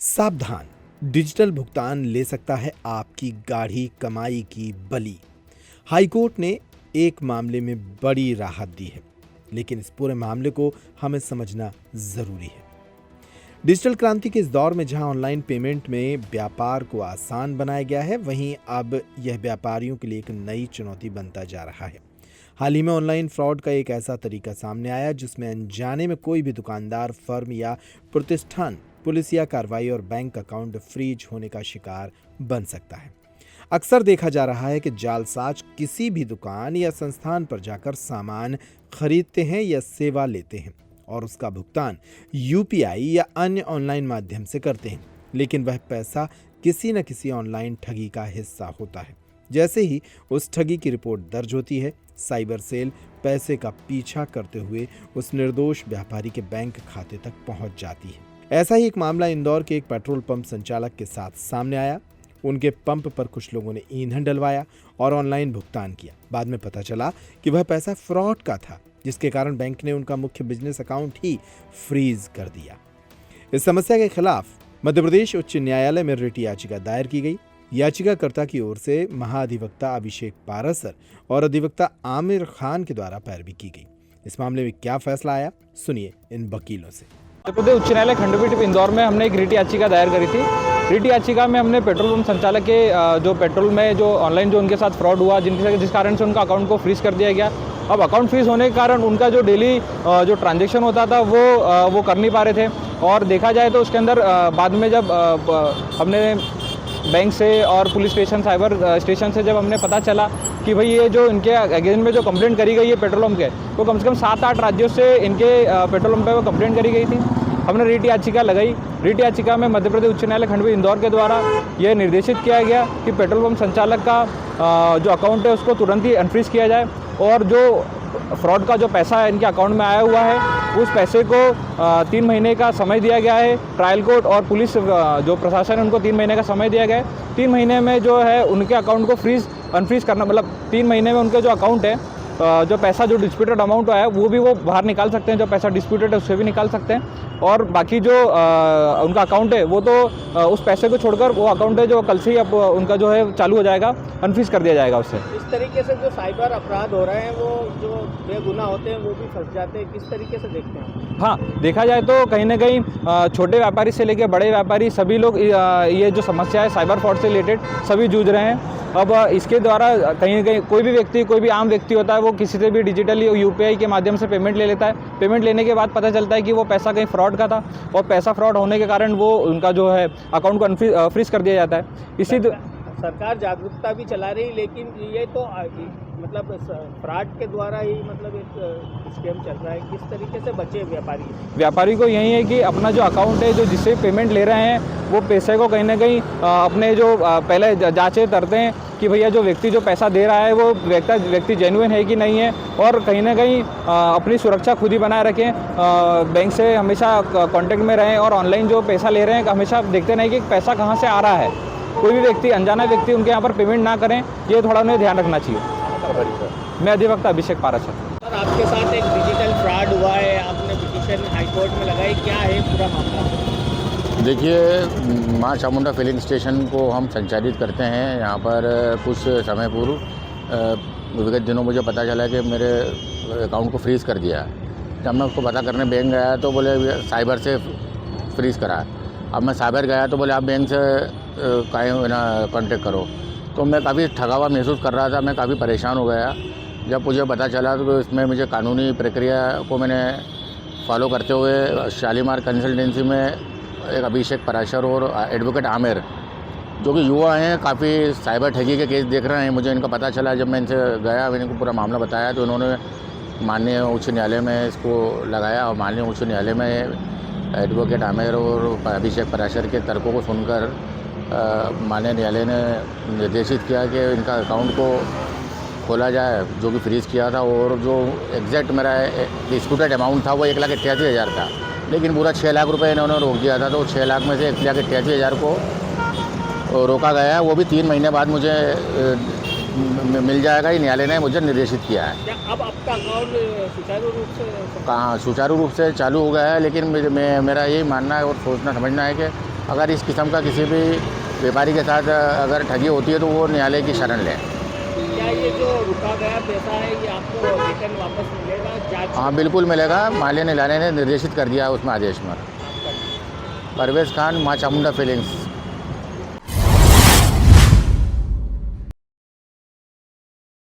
सावधान, डिजिटल भुगतान ले सकता है आपकी गाढ़ी कमाई की बलि। हाईकोर्ट ने एक मामले में बड़ी राहत दी है, लेकिन इस पूरे मामले को हमें समझना जरूरी है। डिजिटल क्रांति के इस दौर में जहां ऑनलाइन पेमेंट में व्यापार को आसान बनाया गया है, वहीं अब यह व्यापारियों के लिए एक नई चुनौती बनता जा रहा है। हाल ही में ऑनलाइन फ्रॉड का एक ऐसा तरीका सामने आया जिसमें अनजाने में कोई भी दुकानदार, फर्म या प्रतिष्ठान पुलिस या कार्रवाई और बैंक अकाउंट फ्रीज होने का शिकार बन सकता है। अक्सर देखा जा रहा है कि जालसाज किसी भी दुकान या संस्थान पर जाकर सामान खरीदते हैं या सेवा लेते हैं और उसका भुगतान यूपीआई या अन्य ऑनलाइन माध्यम से करते हैं, लेकिन वह पैसा किसी न किसी ऑनलाइन ठगी का हिस्सा होता है। जैसे ही उस ठगी की रिपोर्ट दर्ज होती है, साइबर सेल पैसे का पीछा करते हुए उस निर्दोष व्यापारी के बैंक खाते तक पहुंच जाती है। ऐसा ही एक मामला इंदौर के एक पेट्रोल पंप संचालक के साथ सामने आया। उनके पंप पर कुछ लोगों ने ईंधन डलवाया और ऑनलाइन भुगतान किया। बाद में पता चला कि वह पैसा फ्रॉड का था, जिसके कारण बैंक ने उनका मुख्य बिजनेस अकाउंट ही फ्रीज कर दिया। इस समस्या के खिलाफ मध्य प्रदेश उच्च न्यायालय में रिट याचिका दायर की गई। याचिकाकर्ता की ओर से महाधिवक्ता अभिषेक पारासर और अधिवक्ता आमिर खान के द्वारा पैरवी की गई। इस मामले में क्या फैसला आया, सुनिए इन वकीलों से। मध्य प्रदेश उच्च न्यायालय खंडपीठ इंदौर में हमने एक रिट याचिका दायर करी थी। रिट याचिका में हमने पेट्रोल पंप संचालक के जो पेट्रोल में जो ऑनलाइन जो उनके साथ फ्रॉड हुआ, जिस कारण से उनका अकाउंट को फ्रीज कर दिया गया। अब अकाउंट फ्रीज होने के कारण उनका जो डेली जो ट्रांजैक्शन होता था वो कर नहीं पा रहे थे। और देखा जाए तो उसके अंदर बाद में जब हमने बैंक से और पुलिस स्टेशन, साइबर स्टेशन से जब हमने पता चला कि भाई ये जो इनके अगेंस्ट में जो कंप्लेंट करी गई है पेट्रोल पंप के, तो कम से कम 7-8 राज्यों से इनके पेट्रोल पंप पे वो कंप्लेंट करी गई थी। हमने रिट याचिका लगाई। रिट याचिका में मध्य प्रदेश उच्च न्यायालय खंडपीठ इंदौर के द्वारा यह निर्देशित किया गया कि पेट्रोल पंप संचालक का जो अकाउंट है उसको तुरंत ही अनफ्रीज किया जाए और जो फ्रॉड का जो पैसा इनके अकाउंट में आया हुआ है उस पैसे को 3 महीने का समय दिया गया है। ट्रायल कोर्ट और पुलिस जो प्रशासन है उनको 3 महीने का समय दिया गया है। 3 महीने में जो है उनके अकाउंट को अनफ्रीज करना, मतलब 3 महीने में उनके जो अकाउंट है जो पैसा जो डिस्प्यूटेड अमाउंट है वो बाहर निकाल सकते हैं, जो पैसा डिस्प्यूटेड है उससे भी निकाल सकते हैं। और बाकी जो उनका अकाउंट है वो तो उस पैसे को छोड़कर वो अकाउंट है जो कल से ही अब उनका जो है चालू हो जाएगा, अनफ्रीज कर दिया जाएगा उससे। इस तरीके से जो साइबर अपराध हो रहे हैं वो जो बेगुनाह होते हैं वो भी फंस जाते हैं, किस तरीके से देखते हैं? हाँ, देखा जाए तो कहीं ना कहीं छोटे व्यापारी से लेकर बड़े व्यापारी सभी लोग ये जो समस्या है साइबर फ्रॉड से रिलेटेड सभी जूझ रहे हैं। अब इसके द्वारा कहीं ना कहीं कोई भी व्यक्ति, कोई भी आम व्यक्ति होता है, वो किसी से भी डिजिटली यूपीआई के माध्यम से पेमेंट ले लेता है। पेमेंट लेने के बाद पता चलता है कि वो पैसा कहीं फ्रॉड का था और पैसा फ्रॉड होने के कारण वो उनका जो है अकाउंट को फ्रीज कर दिया जाता है। सरकार जागरूकता भी चला रही, लेकिन ये तो मतलब फ्रॉड के द्वारा ही मतलब एक स्कैम चल रहा है। किस तरीके से बचे व्यापारी को यही है कि अपना जो अकाउंट है, जो जिससे पेमेंट ले रहे हैं, वो पैसे को कहीं ना कहीं अपने जो पहले जांचे करते हैं कि भैया जो व्यक्ति जो पैसा दे रहा है वो व्यक्ति जेन्युइन है कि नहीं है, और कहीं ना कहीं अपनी सुरक्षा खुद ही बनाए रखें। बैंक से हमेशा कांटेक्ट में रहें और ऑनलाइन जो पैसा ले रहे हैं हमेशा देखते रहें कि पैसा कहाँ से आ रहा है। कोई भी व्यक्ति, अनजाना व्यक्ति उनके यहाँ पर पेमेंट ना करें, ये थोड़ा उन्हें ध्यान रखना चाहिए। मैं अधिवक्ता अभिषेक पारासर। सर, आपके साथ एक डिजिटल फ्रॉड हुआ है, आपने पिटीशन हाईकोर्ट में लगाई, क्या है पूरा मामला? देखिए, माँ चामुंडा फिलिंग स्टेशन को हम संचालित करते हैं। यहाँ पर कुछ समय पूर्व विगत दिनों मुझे पता चला कि मेरे अकाउंट को फ्रीज़ कर दिया है। जब मैं उसको पता करने बैंक गया तो बोले साइबर से फ्रीज़ करा। अब मैं साइबर गया तो बोले आप बैंक से कांटेक्ट करो। तो मैं काफ़ी ठगा हुआ महसूस कर रहा था, मैं काफ़ी परेशान हो गया। जब मुझे पता चला तो इसमें मुझे कानूनी प्रक्रिया को मैंने फॉलो करते हुए शालीमार कंसल्टेंसी में एक अभिषेक पारासर और एडवोकेट आमिर, जो कि युवा हैं, काफ़ी साइबर ठगी के केस देख रहे हैं। मुझे इनका पता चला, जब मैं इनसे गया, मैंने इनको पूरा मामला बताया तो इन्होंने माननीय उच्च न्यायालय में इसको लगाया और माननीय उच्च न्यायालय में एडवोकेट आमिर और अभिषेक पारासर के तर्कों को सुनकर माननीय न्यायालय ने निर्देशित किया कि इनका अकाउंट को खोला जाए, जो कि फ्रीज़ किया था। और जो एग्जैक्ट मेरा डिस्प्यूटेड अमाउंट था वो 1,88,000 था, लेकिन पूरा 6 लाख रुपये इन्होंने रोक दिया था। तो 6 लाख में से 1,88,000 को रोका गया। वो भी 3 महीने बाद मुझे मिल जाएगा, ये न्यायालय ने मुझे निर्देशित किया है। अब आपका अकाउंट सुचारू रूप से सुचारू रूप से चालू हो गया है, लेकिन मेरा यही मानना है और सोचना समझना है कि अगर इस किस्म का किसी भी व्यापारी के साथ अगर ठगी होती है तो वो न्यायालय की शरण लें। क्या ये जो रुका गया पैसा है ये आपको रिटर्न वापस मिलेगा? जांच हाँ बिल्कुल मिलेगा। माल्य न्यायालय ने निर्देशित कर दिया है उसमें आदेश में। परवेज़ खान, माँ चामुंडा फीलिंग्स।